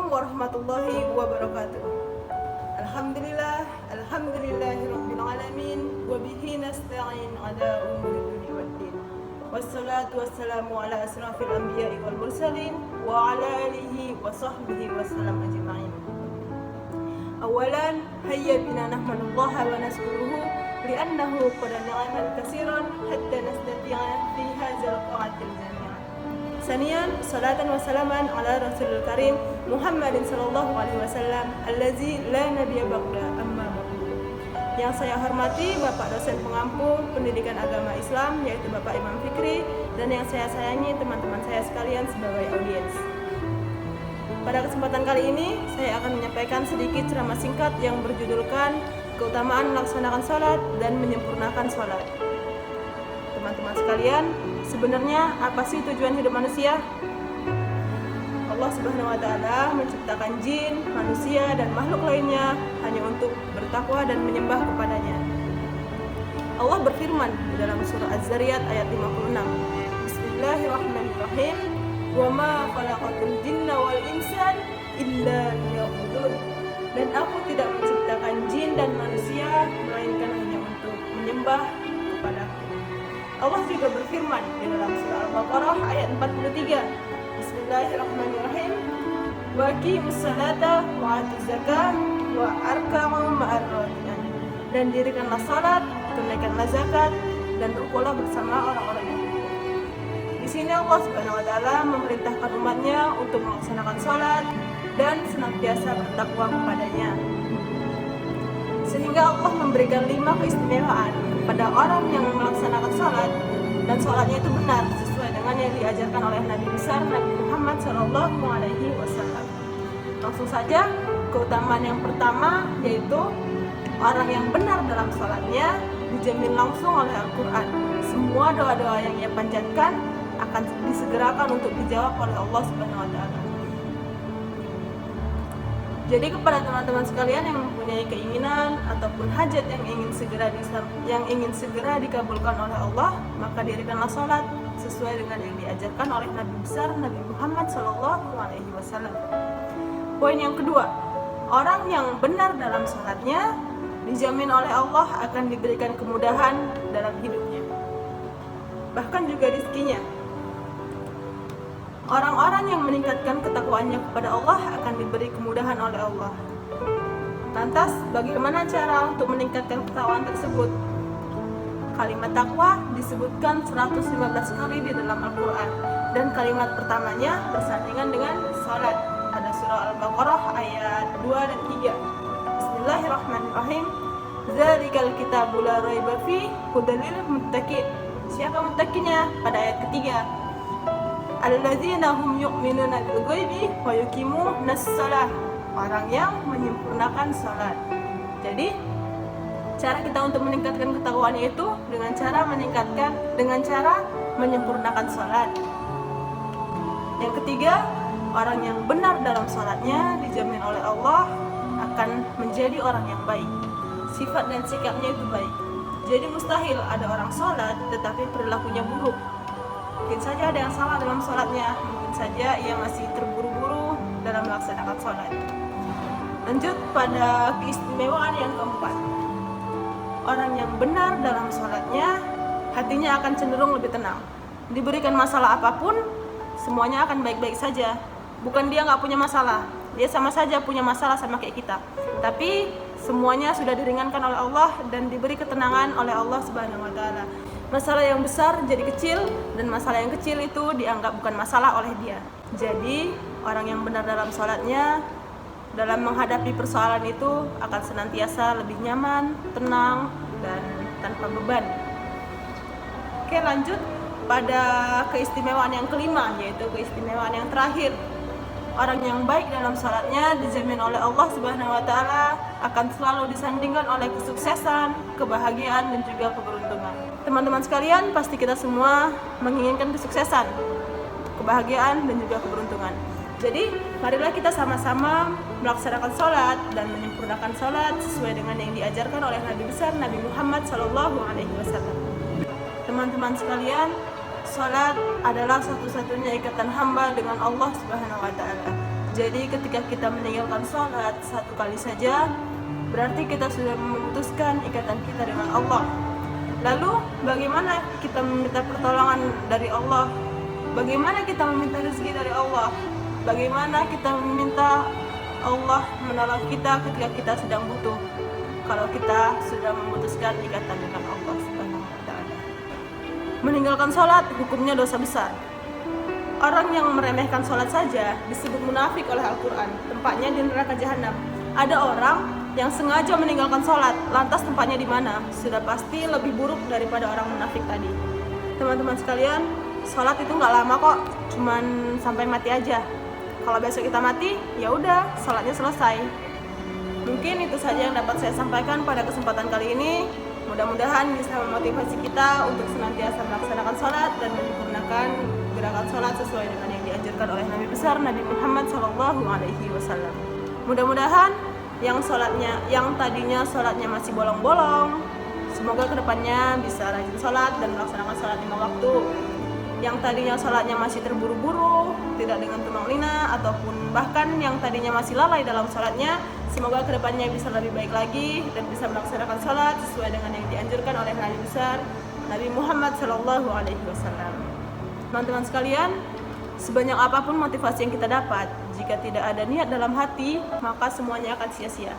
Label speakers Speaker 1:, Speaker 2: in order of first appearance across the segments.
Speaker 1: warahmatullahi wabarakatuh. Alhamdulillahirabbil alamin wa bihi nasta'in ala umuri dunya waddin. Wassalatu wassalamu ala asrafil anbiya'i wal mursalin wa ala alihi wa sahbihi wasallam ajma'in. Awalan, hayya bina nahmadullaha wa naskuruhu li'annahu qad ni'aman katsiran hatta nastati'a fi hadzal qa'atil jami'ah. Saniyan, salatan wa salaman ala Rasulul Karim Muhammadin sallallahu alaihi wasallam allazi la nabiyya ba'da amma ba'du. Yang saya hormati Bapak dosen pengampu pendidikan agama Islam yaitu Bapak Imam Fikri, dan yang saya sayangi teman-teman saya sekalian sebagai audiens. Pada kesempatan kali ini saya akan menyampaikan sedikit ceramah singkat yang berjudulkan keutamaan melaksanakan salat dan menyempurnakan salat. Teman-teman sekalian, sebenarnya apa sih tujuan hidup manusia? Allah Subhanahu wa taala menciptakan jin, manusia dan makhluk lainnya hanya untuk bertakwa dan menyembah kepadanya. Allah berfirman di dalam surah Az-Zariyat ayat 56. Bismillahirrahmanirrahim. Wa ma khalaqatul jinna wal insan illa liya'budun. Dan aku tidak menciptakan jin dan manusia melainkan hanya untuk menyembah kepadaku. Allah juga berfirman di dalam surah Al-Baqarah ayat 43. Bismillahirrahmanirrahim. Wa aqimus salata wa atuz zakah wa arka'u ma'ar raki'in. Dan dirikanlah salat, tunaikanlah zakat, dan rukulah bersama orang-orang yang bertakwa. Di sini Allah Subhanahu wa taala memerintahkan umatnya untuk melaksanakan salat dan senantiasa bertakwa kepadanya. Sehingga Allah memberikan 5 keistimewaan kepada orang yang melaksanakan salat dan salatnya itu benar sesuai dengan yang diajarkan oleh Nabi besar Nabi Muhammad Shallallahu Alaihi Wasallam. Langsung saja, keutamaan yang pertama yaitu orang yang benar dalam salatnya dijamin langsung oleh Al-Quran. Semua doa-doa yang ia panjatkan akan disegerakan untuk dijawab oleh Allah Subhanahu Wa Taala. Jadi kepada teman-teman sekalian yang mempunyai keinginan ataupun hajat yang ingin segera dikabulkan oleh Allah, maka dirikanlah salat sesuai dengan yang diajarkan oleh Nabi besar Nabi Muhammad Shallallahu Alaihi Wasallam. Poin yang kedua, orang yang benar dalam salatnya dijamin oleh Allah akan diberikan kemudahan dalam hidupnya, bahkan juga rezekinya. Orang-orang yang meningkatkan ketakwaannya kepada Allah akan diberi kemudahan oleh Allah. Lantas, bagaimana cara untuk meningkatkan ketakwaan tersebut? Kalimat takwa disebutkan 115 kali di dalam Al-Quran, dan kalimat pertamanya bersandingan dengan salat pada surah Al-Baqarah ayat 2 dan 3. Bismillahirrahmanirrahim. Dzalikal kitabu la raiba fihi hudan lil muttaqin. Siapa muttaqinnya? Pada ayat ketiga. Alladzina hum yu'minuna bil ghaibi wa yuqimunas shalah. Orang yang menyempurnakan salat. Jadi, cara kita untuk meningkatkan ketakwaan itu dengan cara menyempurnakan salat. Yang ketiga, orang yang benar dalam salatnya dijamin oleh Allah akan menjadi orang yang baik. Sifat dan sikapnya itu baik. Jadi mustahil ada orang salat tetapi perilakunya buruk. Mungkin saja ada yang salah dalam sholatnya, mungkin saja ia masih terburu-buru dalam melaksanakan sholat. Lanjut pada keistimewaan yang keempat. Orang yang benar dalam sholatnya, hatinya akan cenderung lebih tenang. Diberikan masalah apapun, semuanya akan baik-baik saja. Bukan dia nggak punya masalah, dia sama saja punya masalah sama kayak kita. Tapi semuanya sudah diringankan oleh Allah dan diberi ketenangan oleh Allah Subhanahu wa taala. Masalah yang besar jadi kecil, dan masalah yang kecil itu dianggap bukan masalah oleh dia. Jadi, orang yang benar dalam sholatnya, dalam menghadapi persoalan itu akan senantiasa lebih nyaman, tenang, dan tanpa beban. Oke, lanjut pada keistimewaan yang kelima, yaitu keistimewaan yang terakhir. Orang yang baik dalam sholatnya dijamin oleh Allah Subhanahu wa taala akan selalu disandingkan oleh kesuksesan, kebahagiaan, dan juga keberuntungan. Teman-teman sekalian, pasti kita semua menginginkan kesuksesan, kebahagiaan, dan juga keberuntungan. Jadi, marilah kita sama-sama melaksanakan sholat dan menyempurnakan sholat sesuai dengan yang diajarkan oleh Nabi besar Nabi Muhammad Sallallahu Alaihi Wasallam. Teman-teman sekalian, sholat adalah satu-satunya ikatan hamba dengan Allah Subhanahu Wa Taala. Jadi ketika kita meninggalkan sholat satu kali saja, berarti kita sudah memutuskan ikatan kita dengan Allah. Lalu bagaimana kita meminta pertolongan dari Allah? Bagaimana kita meminta rezeki dari Allah? Bagaimana kita meminta Allah menolong kita ketika kita sedang butuh, kalau kita sudah memutuskan ikatan dengan Allah Subhanahu wa Ta'ala? Meninggalkan sholat hukumnya dosa besar. Orang yang meremehkan sholat saja disebut munafik oleh Al-Quran, tempatnya di neraka jahanam. Ada orang yang sengaja meninggalkan sholat, lantas tempatnya di mana? Sudah pasti lebih buruk daripada orang munafik tadi. Teman-teman sekalian, sholat itu nggak lama kok, cuman sampai mati aja. Kalau besok kita mati, ya udah, sholatnya selesai. Mungkin itu saja yang dapat saya sampaikan pada kesempatan kali ini. Mudah-mudahan bisa memotivasi kita untuk senantiasa melaksanakan sholat dan menyempurnakan gerakan sholat sesuai dengan yang dianjurkan oleh Nabi besar Nabi Muhammad SAW. Mudah-mudahan yang tadinya sholatnya masih bolong-bolong, semoga kedepannya bisa rajin sholat dan melaksanakan sholat 5 waktu. Yang tadinya sholatnya masih terburu-buru, tidak dengan tumanglina, ataupun bahkan yang tadinya masih lalai dalam sholatnya, semoga kedepannya bisa lebih baik lagi dan bisa melaksanakan sholat sesuai dengan yang dianjurkan oleh Nabi besar Nabi Muhammad SAW. Teman-teman sekalian, sebanyak apapun motivasi yang kita dapat, jika tidak ada niat dalam hati, maka semuanya akan sia-sia.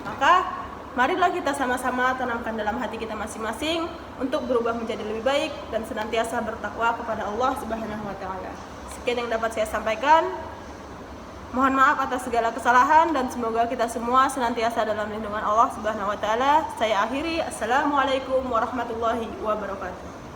Speaker 1: Maka marilah kita sama-sama tanamkan dalam hati kita masing-masing untuk berubah menjadi lebih baik dan senantiasa bertakwa kepada Allah Subhanahu wa Ta'ala. Sekian yang dapat saya sampaikan. Mohon maaf atas segala kesalahan dan semoga kita semua senantiasa dalam lindungan Allah Subhanahu wa Ta'ala. Saya akhiri. Assalamualaikum warahmatullahi wabarakatuh.